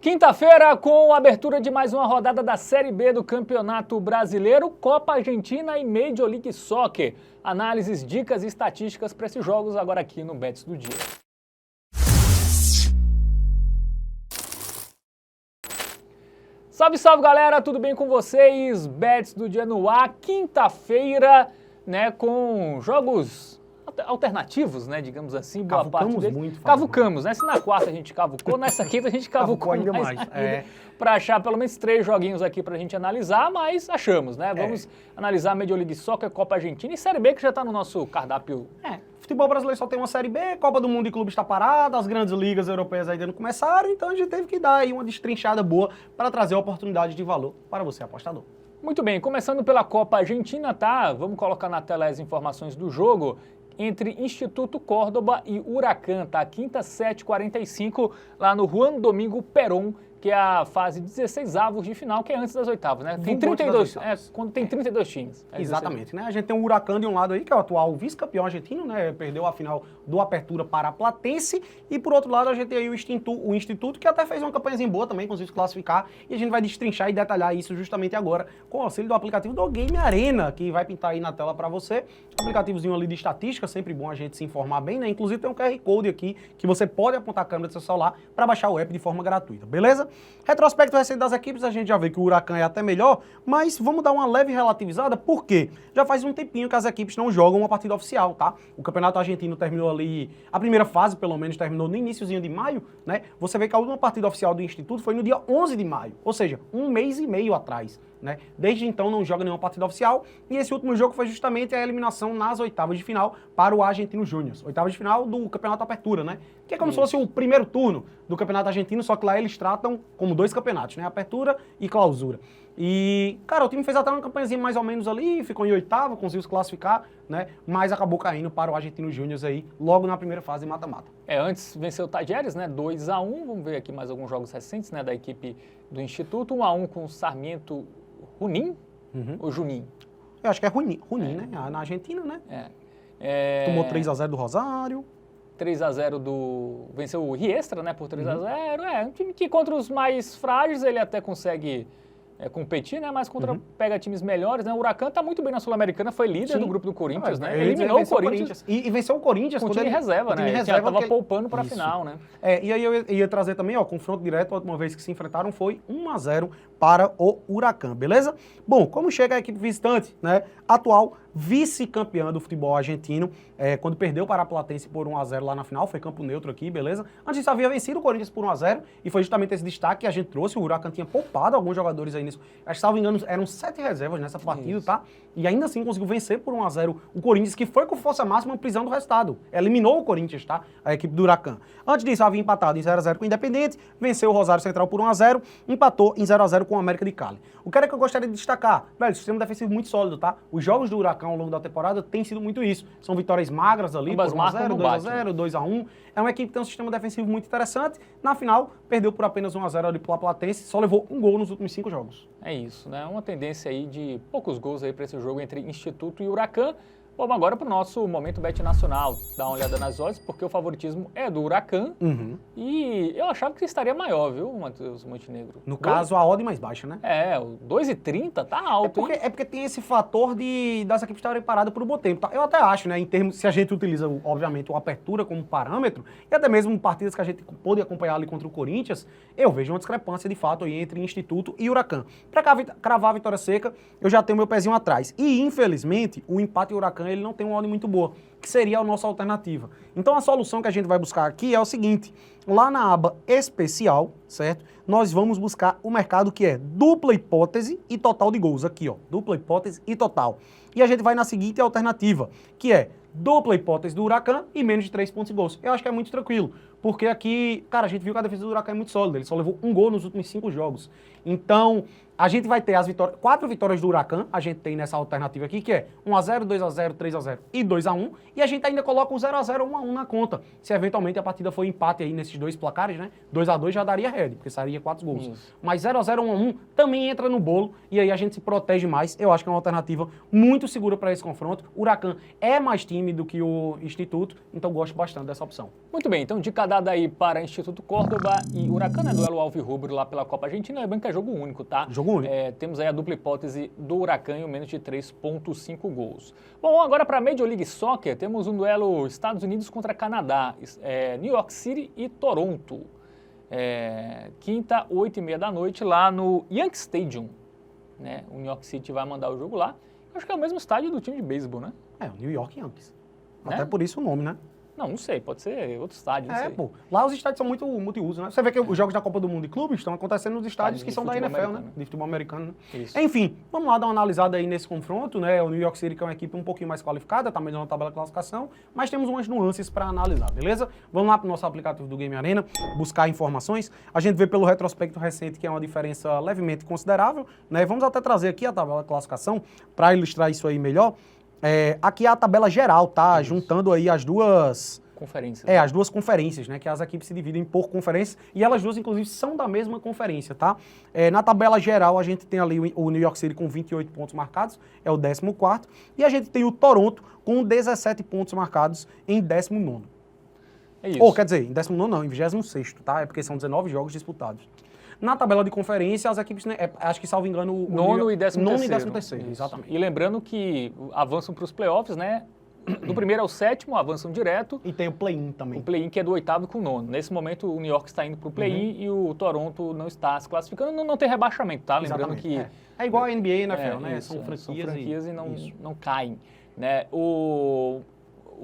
Quinta-feira, com a abertura de mais uma rodada da Série B do Campeonato Brasileiro, Copa Argentina e Major League Soccer. Análises, dicas e estatísticas para esses jogos agora aqui no Bets do Dia. Salve, salve galera, tudo bem com vocês? Bets do Dia no ar, quinta-feira, né, com jogos alternativos, né, digamos assim, boa parte deles. Muito. Cavucamos, né? Se na quarta a gente cavucou, nessa quinta a gente cavucou ainda mais. Para achar pelo menos 3 joguinhos aqui pra gente analisar, mas achamos, né? Vamos analisar Major League Soccer, Copa Argentina e Série B, que já tá no nosso cardápio. Futebol brasileiro só tem uma Série B, Copa do Mundo e Clube está parada, as grandes ligas europeias ainda não começaram, então a gente teve que dar aí uma destrinchada boa para trazer oportunidade de valor para você, apostador. Muito bem, começando pela Copa Argentina, tá? Vamos colocar na tela as informações do jogo. Entre Instituto Córdoba e Huracán, tá? Quinta, 7h45, lá no Juan Domingo Perón, que é a fase 16avos de final, que é antes das oitavas, né? Tem 32, quando tem 32 times. Exatamente, né? A gente tem o Huracán de um lado aí, que é o atual vice-campeão argentino, né? Perdeu a final do Apertura para a Platense, e por outro lado a gente tem aí o Instituto, que até fez uma campanhazinha boa também, conseguiu se classificar, e a gente vai destrinchar e detalhar isso justamente agora, com o auxílio do aplicativo do Game Arena, que vai pintar aí na tela para você. Aplicativozinho ali de estatística, sempre bom a gente se informar bem, né? Inclusive tem um QR Code aqui, que você pode apontar a câmera do seu celular para baixar o app de forma gratuita, beleza? Retrospecto recente das equipes, a gente já vê que o Huracán é até melhor, mas vamos dar uma leve relativizada, por quê? Já faz um tempinho que as equipes não jogam uma partida oficial, tá? O Campeonato Argentino terminou ali, a primeira fase pelo menos terminou no iniciozinho de maio, né? Você vê que a última partida oficial do Instituto foi no dia 11 de maio, ou seja, um mês e meio atrás, né? Desde então não joga nenhuma partida oficial, e esse último jogo foi justamente a eliminação nas oitavas de final para o Argentino Júnior, oitavas de final do Campeonato Apertura, né? Que é como se fosse o primeiro turno do Campeonato Argentino, só que lá eles tratam como 2 campeonatos, né? Apertura e Clausura. E, cara, o time fez até uma campanhazinha mais ou menos ali, ficou em oitavo, conseguiu se classificar, né? Mas acabou caindo para o Argentino Júnior aí, logo na primeira fase mata-mata. Antes venceu o Tajeres, né? 2-1, vamos ver aqui mais alguns jogos recentes, né? Da equipe do Instituto, 1-1 com o Sarmiento Junín, ou Junín? Eu acho que é Junín, né? Na Argentina, né? Tomou 3-0 do Rosário. 3-0 venceu o Riestra, né, por 3-0. Um time que contra os mais frágeis ele até consegue competir, né, mas pega times melhores, né? O Huracán tá muito bem na Sul-Americana, foi líder do grupo do Corinthians, né? Eliminou o Corinthians. E venceu o Corinthians. Com o time reserva, né? Ele já tava poupando para a final, né? E aí eu ia trazer também, ó, confronto direto, a última vez que se enfrentaram foi 1-0 para o Huracán, beleza? Bom, como chega a equipe visitante, né? Atual vice-campeã do futebol argentino, quando perdeu para a Platense por 1-0 lá na final, foi campo neutro aqui, beleza? Antes disso havia vencido o Corinthians por 1-0 e foi justamente esse destaque que a gente trouxe. O Huracán tinha poupado alguns jogadores aí nisso. Acho que, salvo engano, eram 7 reservas nessa partida, tá? E ainda assim conseguiu vencer por 1-0 o Corinthians, que foi com força máxima prisão do resultado. Eliminou o Corinthians, tá? A equipe do Huracán. Antes disso havia empatado em 0-0 com o Independente, venceu o Rosário Central por 1-0, empatou em 0-0 com o América de Cali. O que era que eu gostaria de destacar? Velho, sistema defensivo muito sólido, tá? Os jogos do Huracán ao longo da temporada têm sido muito isso. São vitórias magras ali, por 1-0, 2-0, 2-1. É uma equipe que tem um sistema defensivo muito interessante. Na final, perdeu por apenas 1-0 ali pela Platense, só levou um gol nos últimos 5 jogos. É isso, né? Uma tendência aí de poucos gols aí para esse jogo entre Instituto e Huracán. Vamos agora para o nosso Momento Bet Nacional. Dá uma olhada nas odds, porque o favoritismo é do Huracán. E eu achava que estaria maior, viu, Matheus Montenegro? No caso, a odd mais baixa, né? O 2,30 tá alto, é porque tem esse fator das equipes estarem paradas por um bom tempo. Tá? Eu até acho, né, em termos, se a gente utiliza, obviamente, o Apertura como parâmetro, e até mesmo partidas que a gente pôde acompanhar ali contra o Corinthians, eu vejo uma discrepância, de fato, aí entre Instituto e Huracán. Para cravar a vitória seca, eu já tenho meu pezinho atrás. E, infelizmente, o empate Huracán ele não tem uma odd muito boa, que seria a nossa alternativa. Então a solução que a gente vai buscar aqui é o seguinte: lá na aba especial, certo? Nós vamos buscar o mercado que é dupla hipótese e total de gols. Aqui, ó, dupla hipótese e total. E a gente vai na seguinte alternativa, que é dupla hipótese do Huracán e menos de 3 pontos de gols. Eu acho que é muito tranquilo, porque aqui, cara, a gente viu que a defesa do Huracán é muito sólida, ele só levou um gol nos últimos 5 jogos. Então, a gente vai ter as vitórias, 4 vitórias do Huracán, a gente tem nessa alternativa aqui, que é 1-0, 2-0, 3-0 e 2-1, e a gente ainda coloca o 0-0 ou 1-1 na conta. Se eventualmente a partida for empate aí nesses 2 placares, né? 2-2 já daria head, porque sairia 4 gols. Mas 0-0 ou 1-1 também entra no bolo, e aí a gente se protege mais. Eu acho que é uma alternativa muito segura para esse confronto. O Huracán é mais time do que o Instituto, então gosto bastante dessa opção. Muito bem, então dica cadada aí para Instituto Córdoba e Huracan, né? Duelo alvirrubro lá pela Copa Argentina. Lembrando que é jogo único, tá? Jogo único. Temos aí a dupla hipótese do Huracan e o menos de 3,5 gols. Bom, agora para a Major League Soccer, temos um duelo Estados Unidos contra Canadá, New York City e Toronto. Quinta, 8h30 da noite, lá no Yankee Stadium. Né? O New York City vai mandar o jogo lá. Acho que é o mesmo estádio do time de beisebol, né? O New York Yankees. Né? Até por isso o nome, né? Não sei, pode ser outro estádio, não sei. Pô. Lá os estádios são muito multiuso, né? Você vê que os jogos da Copa do Mundo de clubes estão acontecendo nos estádios que são da NFL, né? De futebol americano, né? Isso. Enfim, vamos lá dar uma analisada aí nesse confronto, né? O New York City que é uma equipe um pouquinho mais qualificada, tá melhor na tabela de classificação, mas temos umas nuances para analisar, beleza? Vamos lá pro nosso aplicativo do Game Arena, buscar informações. A gente vê pelo retrospecto recente que é uma diferença levemente considerável, né? Vamos até trazer aqui a tabela de classificação para ilustrar isso aí melhor. Aqui é a tabela geral, tá? Isso. Juntando aí as duas conferências. As duas conferências, né? Que as equipes se dividem por conferências e elas duas, inclusive, são da mesma conferência, tá? Na tabela geral, a gente tem ali o New York City com 28 pontos marcados, é o 14º, e a gente tem o Toronto com 17 pontos marcados em 19º. É isso. Quer dizer, em 19º não, em 26º, tá? É porque são 19 jogos disputados. Na tabela de conferência, as equipes, né, acho que, salvo engano, o nono e 13º. Nono e 13º, exatamente. E lembrando que avançam para os playoffs, né? Do primeiro ao sétimo, avançam direto. E tem o play-in também. O play-in que é do 8º com o 9º. Nesse momento, o New York está indo para o play-in e o Toronto não está se classificando. Não tem rebaixamento, tá? Lembrando que... É igual a NBA e a NFL, né? Isso, são franquias e não caem. Né?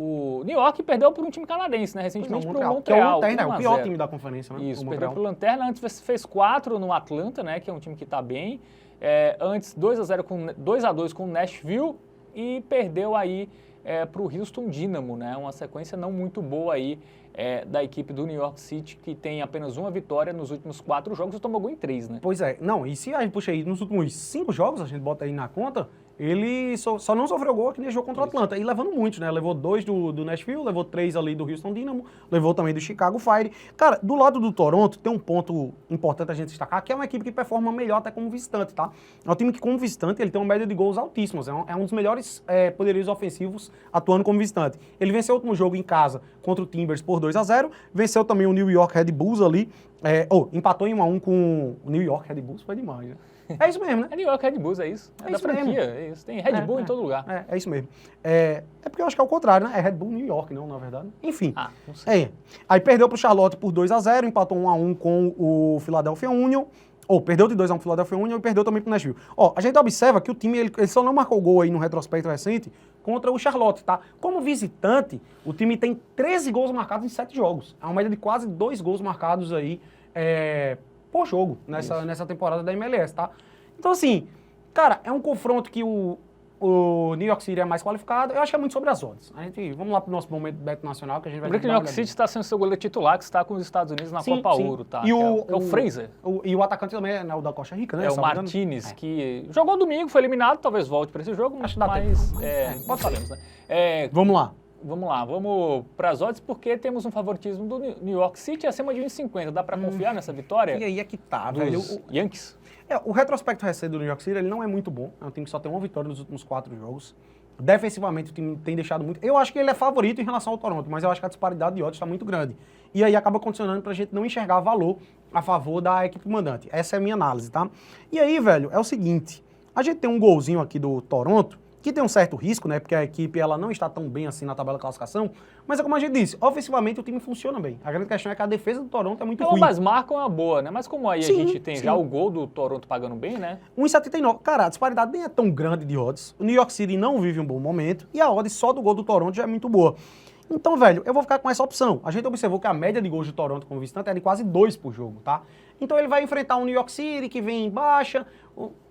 O New York perdeu por um time canadense, né? Recentemente para o Montreal. Que é o Lanterna, o pior time da conferência, né? Isso, perdeu para o Lanterna. Antes fez 4 no Atlanta, né? Que é um time que está bem. Antes 2-2 com o Nashville e perdeu aí para o Houston Dynamo, né? Uma sequência não muito boa aí da equipe do New York City, que tem apenas uma vitória nos últimos 4 jogos e tomou gol em 3, né? Pois é. Não, e se a gente puxa aí nos últimos 5 jogos, a gente bota aí na conta, ele só não sofreu gol aqui nesse jogo contra o Atlanta. E levando muitos, né? Levou 2 do Nashville, levou 3 ali do Houston Dynamo, levou também do Chicago Fire. Cara, do lado do Toronto, tem um ponto importante a gente destacar, que é uma equipe que performa melhor até como visitante, tá? É um time que, como visitante, ele tem uma média de gols altíssimos. É um dos melhores poderios ofensivos atuando como visitante. Ele venceu o último jogo em casa contra o Timbers por 2-0, venceu também o New York Red Bulls ali, empatou em 1-1 com o New York Red Bulls, foi demais, né? É isso mesmo, né? É New York Red Bulls, é isso. É da franquia, mesmo. É isso. Tem Red Bull em todo lugar. É isso mesmo. É porque eu acho que é o contrário, né? É Red Bull New York, não, na verdade. Enfim. Não sei. Aí perdeu pro Charlotte por 2-0, empatou 1-1 com o Philadelphia Union. Perdeu de 2-1 pro Philadelphia Union e perdeu também pro Nashville. A gente observa que o time, ele só não marcou gol aí no retrospecto recente contra o Charlotte, tá? Como visitante, o time tem 13 gols marcados em 7 jogos. É uma média de quase 2 gols marcados aí por jogo nessa temporada da MLS, tá? Então, assim, cara, é um confronto que o New York City é mais qualificado. Eu acho que é muito sobre as odds. Vamos lá pro nosso momento beto nacional, que a gente vai... Lembrando que o New York City está sendo seu goleiro titular, que está com os Estados Unidos na Copa Ouro, tá? E o Fraser. E o atacante também é o da Costa Rica, né? É o Martinez, que jogou domingo, foi eliminado, talvez volte para esse jogo, acho que dá tempo. Não sabemos, né? Vamos lá. Vamos para as odds, porque temos um favoritismo do New York City acima de 1,50. Dá para confiar nessa vitória? E aí é que tá, velho. Yankees? O retrospecto recente do New York City, ele não é muito bom. É um time que só tem uma vitória nos últimos 4 jogos. Defensivamente, o time tem deixado muito... Eu acho que ele é favorito em relação ao Toronto, mas eu acho que a disparidade de odds está muito grande. E aí acaba condicionando pra gente não enxergar valor a favor da equipe mandante. Essa é a minha análise, tá? E aí, velho, é o seguinte. A gente tem um golzinho aqui do Toronto, que tem um certo risco, né? Porque a equipe ela não está tão bem assim na tabela de classificação. Mas é como a gente disse, ofensivamente o time funciona bem. A grande questão é que a defesa do Toronto é muito ruim. Mas marcam uma boa, né? Mas como aí a gente tem já o gol do Toronto pagando bem, né? 1,79. Cara, a disparidade nem é tão grande de odds. O New York City não vive um bom momento. E a odd só do gol do Toronto já é muito boa. Então, velho, eu vou ficar com essa opção. A gente observou que a média de gols de Toronto como visitante é de quase 2 por jogo, tá? Então ele vai enfrentar um New York City que vem em baixa...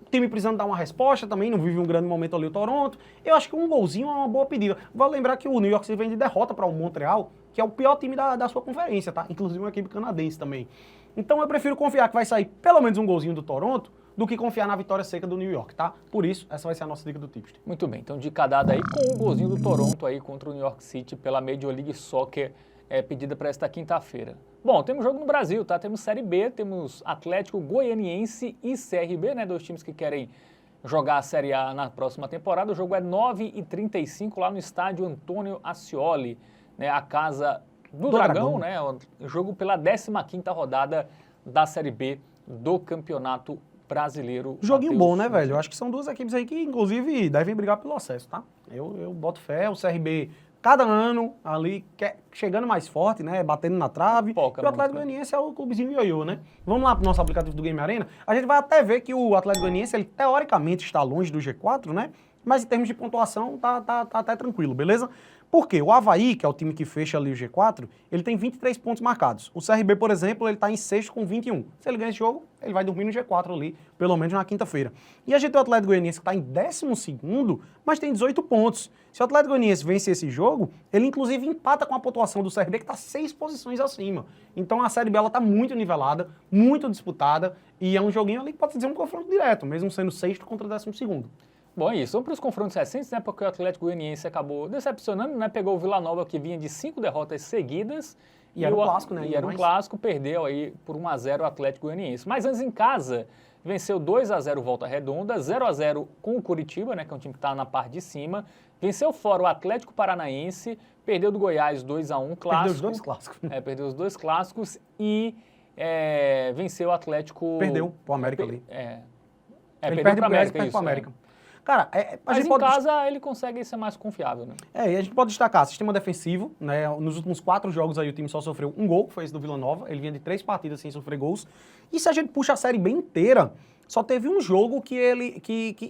O time precisando dar uma resposta também, não vive um grande momento ali o Toronto. Eu acho que um golzinho é uma boa pedida. Vale lembrar que o New York City vem de derrota para o Montreal, que é o pior time da sua conferência, tá? Inclusive uma equipe canadense também. Então eu prefiro confiar que vai sair pelo menos um golzinho do Toronto do que confiar na vitória seca do New York, tá? Por isso, essa vai ser a nossa dica do Tipster. Muito bem, então dica dada aí com o golzinho do Toronto aí contra o New York City pela Major League Soccer pedida para esta quinta-feira. Bom, temos jogo no Brasil, tá? Temos Série B, temos Atlético Goianiense e CRB, né? 2 times que querem jogar a Série A na próxima temporada. O jogo é 9h35 lá no estádio Antônio Ascioli, né? A casa do Dragão, né? O jogo pela 15ª rodada da Série B do Campeonato Brasileiro. Joguinho bom, né, velho? Eu acho que são duas equipes aí que, inclusive, devem brigar pelo acesso, tá? Eu boto fé, o CRB, cada ano, ali, chegando mais forte, né? Batendo na trave. Foca e o Atlético Goianiense é o clubezinho ioiô, né? Vamos lá pro nosso aplicativo do Game Arena. A gente vai até ver que o Atlético Goianiense, ele teoricamente está longe do G4, né? Mas em termos de pontuação, tá até tranquilo, beleza? Por quê? O Avaí, que é o time que fecha ali o G4, ele tem 23 pontos marcados. O CRB, por exemplo, ele tá em sexto com 21. Se ele ganha esse jogo, ele vai dormir no G4 ali, pelo menos na quinta-feira. E a gente tem o Atlético Goianiense que tá em 12º, mas tem 18 pontos. Se o Atlético Goianiense vence esse jogo, ele inclusive empata com a pontuação do CRB, que tá 6 posições acima. Então a Série B, ela tá muito nivelada, muito disputada, e é um joguinho ali que pode dizer um confronto direto, mesmo sendo sexto contra 12º. Bom, é isso. Vamos para os confrontos recentes, né? Porque o Atlético Goianiense acabou decepcionando, né? Pegou o Vila Nova, que vinha de 5 derrotas seguidas. E era um clássico, né? E era um clássico, perdeu aí por 1-0 o Atlético Goianiense. Mas antes em casa, venceu 2-0 o Volta Redonda, 0-0 com o Curitiba, né? Que é um time que está na parte de cima. Venceu fora o Atlético Paranaense, perdeu do Goiás 2-1, clássico. Perdeu os dois clássicos. Perdeu os dois clássicos e venceu o Atlético... Perdeu pro América ali. Ele perde pro América, perde pro América. Cara, mas em casa ele consegue ser mais confiável, né? E a gente pode destacar sistema defensivo, né? Nos últimos 4 jogos aí o time só sofreu um gol, que foi esse do Vila Nova. Ele vinha de 3 partidas sem sofrer gols. E se a gente puxa a série bem inteira, só teve um jogo que ele...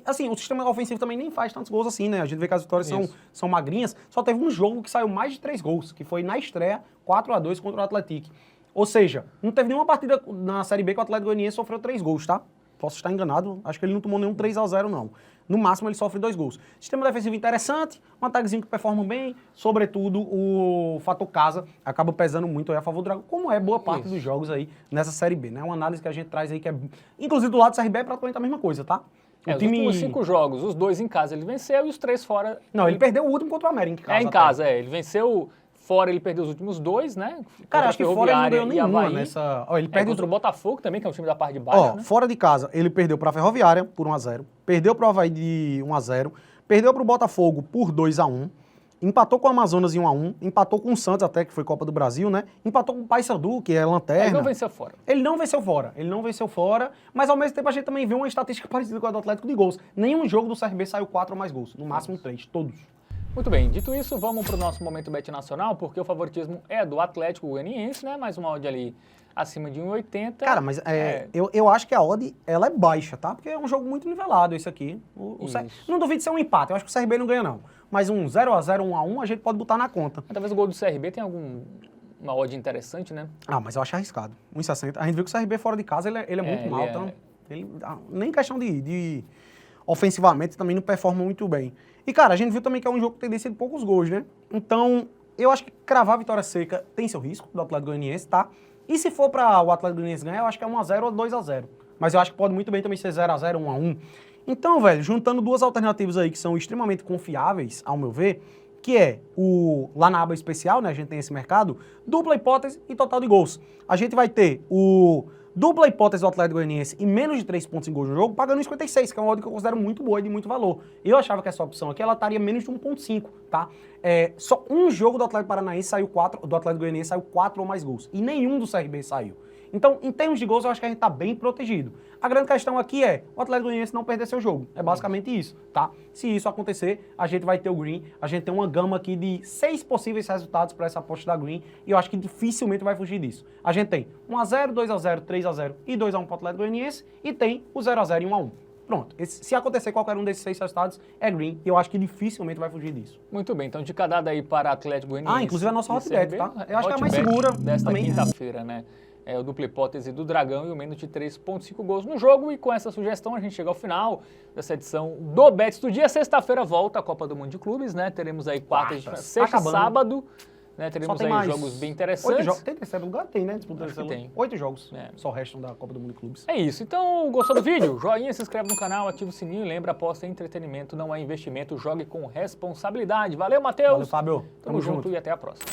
assim, o sistema ofensivo também nem faz tantos gols assim, né? A gente vê que as vitórias são magrinhas. Só teve um jogo que saiu mais de 3 gols, que foi na estreia, 4-2 contra o Atlético. Ou seja, não teve nenhuma partida na Série B que o Atlético Goianiense sofreu 3 gols, tá? Posso estar enganado, acho que ele não tomou nenhum 3-0, não. No máximo, ele sofre 2 gols. Sistema defensivo interessante, um ataquezinho que performa bem, sobretudo o fator casa acaba pesando muito aí a favor do Dragão, como é boa parte dos jogos aí nessa Série B, né? Uma análise que a gente traz aí que é... Inclusive, do lado do CRB é praticamente a mesma coisa, tá? Os últimos 5 jogos, os 2 em casa ele venceu e os 3 fora... Não, ele perdeu o último contra o América em casa. Em casa, ele venceu... Fora ele perdeu os últimos 2, né? Cara, acho que fora ele não ganhou nenhuma nessa... ele perdeu contra o Botafogo também, que é um time da parte de baixo, né? Fora de casa, ele perdeu para a Ferroviária por 1-0, perdeu para o Avaí de 1-0, perdeu para o Botafogo por 2-1, empatou com o Amazonas em 1-1, empatou com o Santos até, que foi Copa do Brasil, né? Empatou com o Paysandu, que é lanterna. Ele não venceu fora. Ele não venceu fora, mas ao mesmo tempo a gente também vê uma estatística parecida com a do Atlético de gols. Nenhum jogo do CRB saiu 4 ou mais gols, no máximo 3, todos. Muito bem, dito isso, vamos para o nosso momento Bet Nacional, porque o favoritismo é do Atlético Goianiense, né? Mais uma odd ali acima de 1,80. Cara, mas eu acho que a odd, ela é baixa, tá? Porque é um jogo muito nivelado esse aqui. Não duvido ser um empate, eu acho que o CRB não ganha não. Mas um 0-0, 1-1, a gente pode botar na conta. Talvez o gol do CRB tenha uma odd interessante, né? Mas eu acho arriscado. 1,60. A gente viu que o CRB fora de casa, ele é muito mal, então... nem questão de ofensivamente também não performa muito bem. E, cara, a gente viu também que é um jogo que tem descido poucos gols, né? Então, eu acho que cravar a vitória seca tem seu risco do Atlético Goianiense, tá? E se for para o Atlético Goianiense ganhar, eu acho que é 1-0 ou 2-0. Mas eu acho que pode muito bem também ser 0-0, 1-1. Então, velho, juntando duas alternativas aí que são extremamente confiáveis, ao meu ver, que é lá na aba especial, né, a gente tem esse mercado, dupla hipótese e total de gols. A gente vai ter o dupla hipótese do Atlético Goianiense e menos de 3 pontos em gols no jogo, pagando 1,56, que é uma odd que eu considero muito boa e de muito valor. Eu achava que essa opção aqui, ela estaria menos de 1,5, tá? Só um jogo do Atlético Paranaense saiu 4, do Atlético Goianiense saiu 4 ou mais gols, e nenhum do CRB saiu. Então, em termos de gols, eu acho que a gente tá bem protegido. A grande questão aqui é o Atlético Goianiense não perder seu jogo. É basicamente isso, tá? Se isso acontecer, a gente vai ter o Green. A gente tem uma gama aqui de 6 possíveis resultados para essa aposta da Green e eu acho que dificilmente vai fugir disso. A gente tem 1-0, 2-0, 3-0 e 2-1 para o Atlético Goianiense e tem o 0-0 e 1-1. Pronto, se acontecer qualquer um desses 6 resultados, é Green, e eu acho que dificilmente vai fugir disso. Muito bem, então dica dada aí para Atlético Goianiense. Inclusive a nossa hotbet, tá? Eu acho que é a mais segura desta quinta-feira, né? O dupla hipótese do Dragão e o menos de 3,5 gols no jogo. E com essa sugestão a gente chega ao final dessa edição do Bets do dia. Sexta-feira volta a Copa do Mundo de Clubes, né? Teremos aí sexta, sábado, né? Teremos aí jogos bem interessantes. Tem terceiro lugar? Tem, né? Tem. 8 jogos. Só restam da Copa do Mundo de Clubes. É isso. Então, gostou do vídeo? Joinha, se inscreve no canal, ativa o sininho e lembra, aposta em entretenimento, não é investimento. Jogue com responsabilidade. Valeu, Matheus. Valeu, Fábio. Tamo junto e até a próxima.